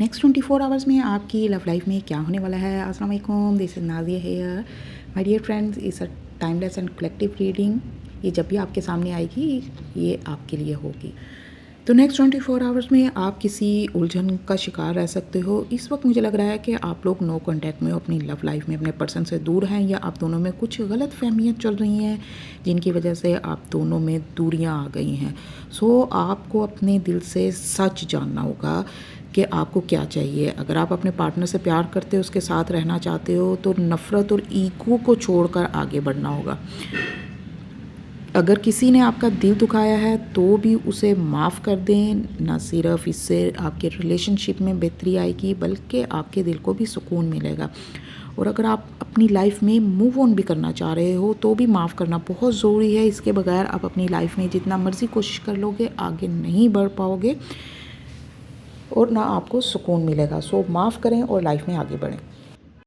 Next 24 hours में आपकी love life में क्या होने वाला है। अस्सलाम वालेकुम, this is Nazia here. My dear friends, it's a timeless and collective reading. ये जब भी आपके सामने आएगी ये आपके लिए होगी। तो नेक्स्ट 24 आवर्स में आप किसी उलझन का शिकार रह सकते हो। इस वक्त मुझे लग रहा है कि आप लोग नो कांटेक्ट में हो अपनी लव लाइफ में, अपने पर्सन से दूर हैं, या आप दोनों में कुछ गलत फहमियाँ चल रही हैं जिनकी वजह से आप दोनों में दूरियां आ गई हैं। सो आपको अपने दिल से सच जानना होगा कि आपको क्या चाहिए। अगर आप अपने पार्टनर से प्यार करते हो, उसके साथ रहना चाहते हो, तो नफ़रत और ईगो को छोड़कर आगे बढ़ना होगा। अगर किसी ने आपका दिल दुखाया है तो भी उसे माफ़ कर दें। ना सिर्फ इससे आपके रिलेशनशिप में बेहतरी आएगी बल्कि आपके दिल को भी सुकून मिलेगा। और अगर आप अपनी लाइफ में मूव ऑन भी करना चाह रहे हो तो भी माफ़ करना बहुत ज़रूरी है। इसके बगैर आप अपनी लाइफ में जितना मर्ज़ी कोशिश कर लोगे आगे नहीं बढ़ पाओगे और ना आपको सुकून मिलेगा। सो माफ़ करें और लाइफ में आगे बढ़ें।